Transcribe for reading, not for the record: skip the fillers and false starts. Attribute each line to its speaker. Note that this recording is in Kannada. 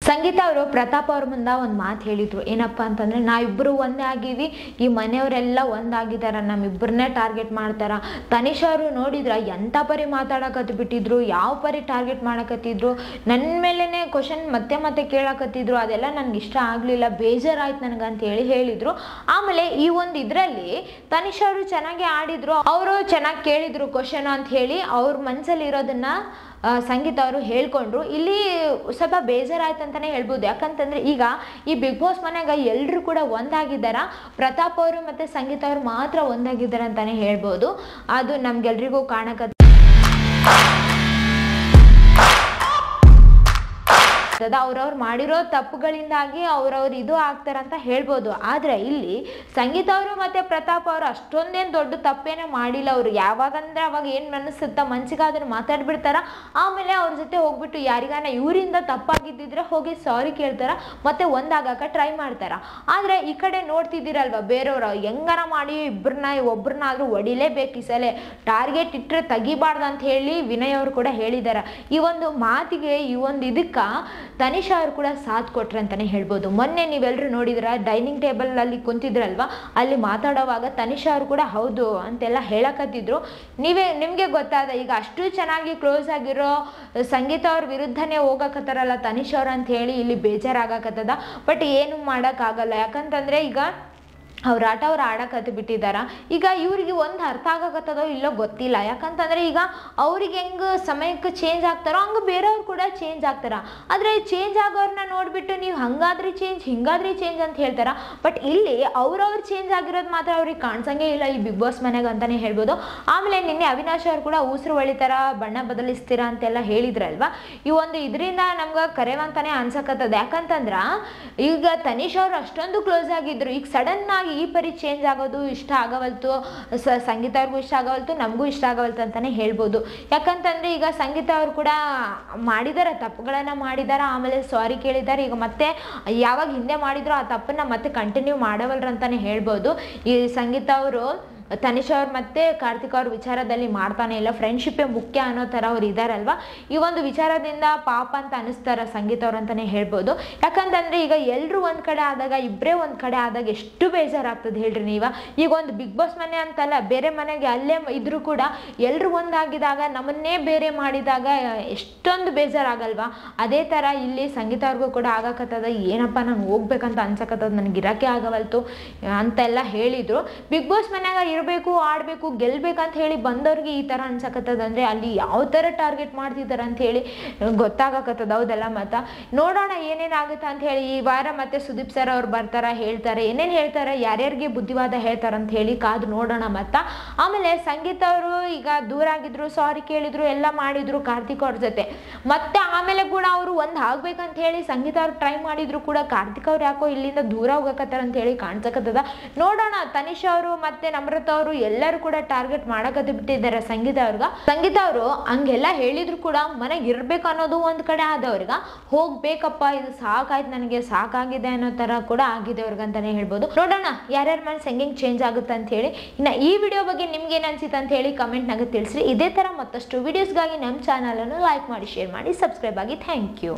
Speaker 1: ಸಂಗೀತ ಅವರು ಪ್ರತಾಪ್ ಅವ್ರ ಮುಂದೆ ಒಂದು ಮಾತು ಹೇಳಿದ್ರು. ಏನಪ್ಪ ಅಂತಂದರೆ, ನಾವಿಬ್ಬರು ಒಂದೇ ಆಗೀವಿ, ಈ ಮನೆಯವರೆಲ್ಲ ಒಂದಾಗಿದ್ದಾರೆ, ನಮ್ಮಿಬ್ಬರನ್ನೇ ಟಾರ್ಗೆಟ್ ಮಾಡ್ತಾರ. ತನಿಷ್ ಅವರು ನೋಡಿದ್ರೆ ಎಂಥ ಪರಿ ಮಾತಾಡಕತ್ತು ಬಿಟ್ಟಿದ್ರು, ಯಾವ ಪರಿ ಟಾರ್ಗೆಟ್ ಮಾಡಕತ್ತಿದ್ರು, ನನ್ನ ಮೇಲೇ ಕ್ವಶನ್ ಮತ್ತೆ ಮತ್ತೆ ಕೇಳಕತ್ತಿದ್ರು. ಅದೆಲ್ಲ ನನಗೆ ಇಷ್ಟ ಆಗಲಿಲ್ಲ, ಬೇಜಾರಾಯ್ತು ನನಗಂತ ಹೇಳಿದ್ರು. ಆಮೇಲೆ ಈ ಒಂದು ಇದರಲ್ಲಿ ತನಿಷ್ ಅವರು ಚೆನ್ನಾಗಿ ಆಡಿದ್ರು, ಅವರು ಚೆನ್ನಾಗಿ ಕೇಳಿದ್ರು ಕ್ವಶನ್ ಅಂತ ಹೇಳಿ ಅವ್ರ ಮನಸ್ಸಲ್ಲಿ ಇರೋದನ್ನ ಸಂಗೀತ ಅವರು ಹೇಳ್ಕೊಂಡ್ರು. ಇಲ್ಲಿ ಸ್ವಲ್ಪ ಬೇಜಾರಾಯ್ತು ಅಂತಲೇ ಹೇಳ್ಬೋದು. ಯಾಕಂತಂದರೆ ಈಗ ಈ ಬಿಗ್ ಬಾಸ್ ಮನೆಯಾಗ ಎಲ್ಲರೂ ಕೂಡ ಒಂದಾಗಿದ್ದಾರ, ಪ್ರತಾಪ್ ಅವರು ಮತ್ತು ಸಂಗೀತ ಅವರು ಮಾತ್ರ ಒಂದಾಗಿದ್ದಾರೆ ಅಂತಲೇ ಹೇಳ್ಬೋದು. ಅದು ನಮ್ಗೆಲ್ರಿಗೂ ಕಾಣಕತ್ತ ಅವ್ರವ್ರು ಮಾಡಿರೋ ತಪ್ಪುಗಳಿಂದಾಗಿ ಅವ್ರವ್ರು ಇದು ಆಗ್ತಾರಂತ ಹೇಳ್ಬೋದು. ಆದರೆ ಇಲ್ಲಿ ಸಂಗೀತ ಅವರು ಮತ್ತು ಪ್ರತಾಪ್ ಅವರು ಅಷ್ಟೊಂದೇನು ದೊಡ್ಡ ತಪ್ಪೇನೋ ಮಾಡಿಲ್ಲ. ಅವರು ಯಾವಾಗಂದ್ರೆ ಅವಾಗ ಏನು ಮನಸ್ಸುತ್ತ ಮನ್ಸಿಗೆ ಅದನ್ನು ಮಾತಾಡ್ಬಿಡ್ತಾರ. ಆಮೇಲೆ ಅವ್ರ ಜೊತೆ ಹೋಗ್ಬಿಟ್ಟು ಯಾರಿಗಾನ ಇವರಿಂದ ತಪ್ಪಾಗಿದ್ದಿದ್ರೆ ಹೋಗಿ ಸಾರಿ ಕೇಳ್ತಾರ, ಮತ್ತೆ ಒಂದಾಗಕ್ಕೆ ಟ್ರೈ ಮಾಡ್ತಾರ. ಆದರೆ ಈ ಕಡೆ ನೋಡ್ತಿದ್ದೀರಲ್ವ, ಬೇರೆಯವರು ಹೆಂಗಾರ ಮಾಡಿ ಒಬ್ಬರನ್ನಾದ್ರೂ ಹೊಡಿಲೇಬೇಕು, ಈ ಸಲ ಟಾರ್ಗೆಟ್ ಇಟ್ಟರೆ ತೆಗಿಬಾರ್ದು ಅಂತ ಹೇಳಿ ವಿನಯ್ ಅವರು ಕೂಡ ಹೇಳಿದ್ದಾರೆ. ಈ ಒಂದು ಮಾತಿಗೆ, ಈ ಒಂದು ಇದಕ್ಕೆ ತನಿಷ್ ಅವರು ಕೂಡ ಸಾಥ್ ಕೊಟ್ರೆ ಅಂತಾನೆ ಹೇಳ್ಬೋದು. ಮೊನ್ನೆ ನೀವೆಲ್ಲರೂ ನೋಡಿದ್ರ, ಡೈನಿಂಗ್ ಟೇಬಲ್ ಅಲ್ಲಿ ಕುಂತಿದ್ರಲ್ವಾ, ಅಲ್ಲಿ ಮಾತಾಡೋವಾಗ ತನಿಷ್ ಅವರು ಕೂಡ ಹೌದು ಅಂತೆಲ್ಲ ಹೇಳಕತ್ತಿದ್ರು. ನಿಮಗೆ ಗೊತ್ತಾದ, ಈಗ ಅಷ್ಟು ಚೆನ್ನಾಗಿ ಕ್ಲೋಸ್ ಆಗಿರೋ ಸಂಗೀತ ಅವ್ರ ವಿರುದ್ಧನೇ ಹೋಗಕತ್ತಾರಲ್ಲ ತನಿಷ್ ಅವ್ರು ಅಂತ ಹೇಳಿ ಇಲ್ಲಿ ಬೇಜಾರಾಗಕತ್ತದ. ಬಟ್ ಏನು ಮಾಡೋಕ್ಕಾಗಲ್ಲ, ಯಾಕಂತಂದ್ರೆ ಈಗ ಅವ್ರ ಆಟ ಅವ್ರು ಆಡಕತ್ತು ಬಿಟ್ಟಿದ್ದಾರ. ಈಗ ಇವ್ರಿಗೆ ಒಂದು ಅರ್ಥ ಆಗಕತ್ತದೋ ಇಲ್ಲೋ ಗೊತ್ತಿಲ್ಲ. ಯಾಕಂತಂದರೆ ಈಗ ಅವ್ರಿಗೆ ಹೆಂಗೆ ಸಮಯಕ್ಕೆ ಚೇಂಜ್ ಆಗ್ತಾರೋ ಹಂಗೆ ಬೇರೆಯವ್ರು ಕೂಡ ಚೇಂಜ್ ಆಗ್ತಾರ. ಆದರೆ ಚೇಂಜ್ ಆಗೋರನ್ನ ನೋಡಿಬಿಟ್ಟು ನೀವು ಹಂಗಾದ್ರೆ ಚೇಂಜ್, ಹಿಂಗಾದ್ರೆ ಚೇಂಜ್ ಅಂತ ಹೇಳ್ತಾರ. ಬಟ್ ಇಲ್ಲಿ ಅವ್ರವ್ರು ಚೇಂಜ್ ಆಗಿರೋದು ಮಾತ್ರ ಅವ್ರಿಗೆ ಕಾಣಿಸಂಗೇ ಇಲ್ಲ ಈ ಬಿಗ್ ಬಾಸ್ ಮನೆಗೆ ಅಂತಲೇ ಹೇಳ್ಬೋದು. ಆಮೇಲೆ ನಿನ್ನೆ ಅವಿನಾಶ್ ಅವರು ಕೂಡ ಉಸಿರು ಹೊಳಿತಾರ, ಬಣ್ಣ ಬದಲಿಸ್ತೀರಾ ಅಂತೆಲ್ಲ ಹೇಳಿದ್ರಲ್ವ. ಈ ಒಂದು ಇದರಿಂದ ನಮ್ಗೆ ಕರೆವಂತಾನೆ ಅನ್ಸಕತ್ತದ. ಯಾಕಂತಂದ್ರೆ ಈಗ ತನಿಷ್ ಅವರು ಅಷ್ಟೊಂದು ಕ್ಲೋಸ್ ಆಗಿದ್ರು, ಈಗ ಸಡನ್ ಆಗಿ ಈ ಪರಿ ಚೇಂಜ್ ಆಗೋದು ಇಷ್ಟ ಆಗವಲ್ತು. ಸಂಗೀತ ಅವ್ರಿಗೂ ಇಷ್ಟ ಆಗವಲ್ತು, ನಮಗೂ ಇಷ್ಟ ಆಗವಲ್ತು ಅಂತಾನೆ ಹೇಳ್ಬೋದು. ಯಾಕಂತಂದ್ರೆ ಈಗ ಸಂಗೀತ ಅವರು ಕೂಡ ಮಾಡಿದಾರೆ, ತಪ್ಪುಗಳನ್ನ ಮಾಡಿದಾರ, ಆಮೇಲೆ ಸಾರಿ ಕೇಳಿದ್ದಾರೆ. ಈಗ ಮತ್ತೆ ಯಾವಾಗ ಹಿಂದೆ ಮಾಡಿದ್ರು ಆ ತಪ್ಪನ್ನ ಮತ್ತೆ ಕಂಟಿನ್ಯೂ ಮಾಡವಲ್ರು ಅಂತಾನೆ ಹೇಳ್ಬೋದು. ಈ ಸಂಗೀತ ಅವರು ತನಿಷ್ ಅವ್ರು ಮತ್ತು ಕಾರ್ತಿಕ್ ಅವ್ರ ವಿಚಾರದಲ್ಲಿ ಮಾಡ್ತಾನೆ ಇಲ್ಲ, ಫ್ರೆಂಡ್ಶಿಪ್ಪೇ ಮುಖ್ಯ ಅನ್ನೋ ಥರ ಅವ್ರು ಇದ್ದಾರಲ್ವ. ಈ ಒಂದು ವಿಚಾರದಿಂದ ಪಾಪ ಅಂತ ಅನಿಸ್ತಾರ ಸಂಗೀತ ಅವ್ರು ಅಂತಲೇ ಹೇಳ್ಬೋದು. ಯಾಕಂತಂದರೆ ಈಗ ಎಲ್ಲರೂ ಒಂದು ಕಡೆ ಆದಾಗ, ಇಬ್ಬರೇ ಒಂದು ಕಡೆ ಆದಾಗ ಎಷ್ಟು ಬೇಜಾರಾಗ್ತದೆ ಹೇಳ್ರಿ ನೀವು. ಈಗ ಒಂದು ಬಿಗ್ ಬಾಸ್ ಮನೆ ಅಂತಲ್ಲ, ಬೇರೆ ಮನೆಗೆ ಅಲ್ಲೇ ಇದ್ರೂ ಕೂಡ ಎಲ್ಲರೂ ಒಂದಾಗಿದಾಗ, ನಮ್ಮನ್ನೇ ಬೇರೆ ಮಾಡಿದಾಗ ಎಷ್ಟೊಂದು ಬೇಜಾರಾಗಲ್ವಾ. ಅದೇ ಥರ ಇಲ್ಲಿ ಸಂಗೀತ ಅವ್ರಿಗೂ ಕೂಡ ಆಗಕತ್ತದ. ಏನಪ್ಪ ನಾನು ಹೋಗ್ಬೇಕಂತ ಅನ್ಸಕತ್ತದ, ನನಗೆ ಇರೋಕ್ಕೆ ಆಗವಲ್ತು ಅಂತೆಲ್ಲ ಹೇಳಿದರು. ಬಿಗ್ ಬಾಸ್ ಮನ್ಯಾಗ ಇರಬೇಕು, ಆಡಬೇಕು, ಗೆಲ್ಬೇಕಂತ ಹೇಳಿ ಬಂದವ್ರಿಗೆ ಈ ಥರ ಅನ್ಸಕತ್ತದ ಅಂದರೆ ಅಲ್ಲಿ ಯಾವ ಥರ ಟಾರ್ಗೆಟ್ ಮಾಡ್ತಿದ್ದಾರೆ ಅಂತ ಹೇಳಿ ಗೊತ್ತಾಗಕತ್ತದ. ಹೌದಲ್ಲ? ಮತ್ತು ನೋಡೋಣ ಏನೇನಾಗುತ್ತೆ ಅಂತ ಹೇಳಿ. ಈ ವಾರ ಮತ್ತೆ ಸುದೀಪ್ ಸರ್ ಅವ್ರು ಬರ್ತಾರ, ಹೇಳ್ತಾರೆ, ಏನೇನು ಹೇಳ್ತಾರೆ, ಯಾರ್ಯಾರಿಗೆ ಬುದ್ಧಿವಾದ ಹೇಳ್ತಾರಂತ ಹೇಳಿ ಕಾದು ನೋಡೋಣ. ಮತ್ತು ಆಮೇಲೆ ಸಂಗೀತ ಅವರು ಈಗ ದೂರ ಆಗಿದ್ರು, ಸಾರಿ ಕೇಳಿದ್ರು, ಎಲ್ಲ ಮಾಡಿದ್ರು ಕಾರ್ತಿಕ್ ಅವ್ರ ಜೊತೆ. ಮತ್ತೆ ಆಮೇಲೆ ಕೂಡ ಅವರು ಒಂದು ಆಗ್ಬೇಕಂತ ಹೇಳಿ ಸಂಗೀತ ಅವ್ರು ಟ್ರೈ ಮಾಡಿದ್ರು ಕೂಡ ಕಾರ್ತಿಕ್ ಅವ್ರು ಯಾಕೋ ಇಲ್ಲಿಂದ ದೂರ ಹೋಗಕತ್ತಾರ ಅಂತ ಹೇಳಿ ಕಾಣ್ಸಕತ್ತದ. ನೋಡೋಣ. ತನಿಷ್ ಅವರು ಮತ್ತೆ ನಮ್ರತ ಅವರು ಎಲ್ಲರೂ ಕೂಡ ಟಾರ್ಗೆಟ್ ಮಾಡಕತ್ತ ಬಿಟ್ಟಿದ್ದಾರೆ ಸಂಗೀತ ಅವ್ರಿಗೆ. ಸಂಗೀತ ಅವರು ಹಂಗೆಲ್ಲ ಹೇಳಿದ್ರು ಕೂಡ ಮನೆಗೆ ಇರ್ಬೇಕು ಅನ್ನೋದು ಒಂದು ಕಡೆ ಆದವ್ರಿಗೆ, ಹೋಗ್ಬೇಕಪ್ಪ ಇದು ಸಾಕಾಯ್ತು ನನಗೆ, ಸಾಕಾಗಿದೆ ಅನ್ನೋ ತರ ಕೂಡ ಆಗಿದೆ ಅವ್ರಿಗೆ ಅಂತಾನೆ ಹೇಳ್ಬೋದು. ನೋಡೋಣ ಯಾರ್ಯಾರ ಮನಸ್ಸು ಹೆಂಗೆ ಚೇಂಜ್ ಆಗುತ್ತೆ ಅಂತ ಹೇಳಿ. ಇನ್ನು ಈ ವಿಡಿಯೋ ಬಗ್ಗೆ ನಿಮ್ಗೆ ಏನು ಅನ್ಸಿತ್ತು ಅಂತ ಹೇಳಿ ಕಮೆಂಟ್ನಾಗ ತಿಳಿಸ್ರಿ. ಇದೇ ತರ ಮತ್ತಷ್ಟು ವಿಡಿಯೋಸ್ಗಾಗಿ ನಮ್ಮ ಚಾನಲನ್ನು ಲೈಕ್ ಮಾಡಿ, ಶೇರ್ ಮಾಡಿ, ಸಬ್ಸ್ಕ್ರೈಬ್ ಆಗಿ. Thank you.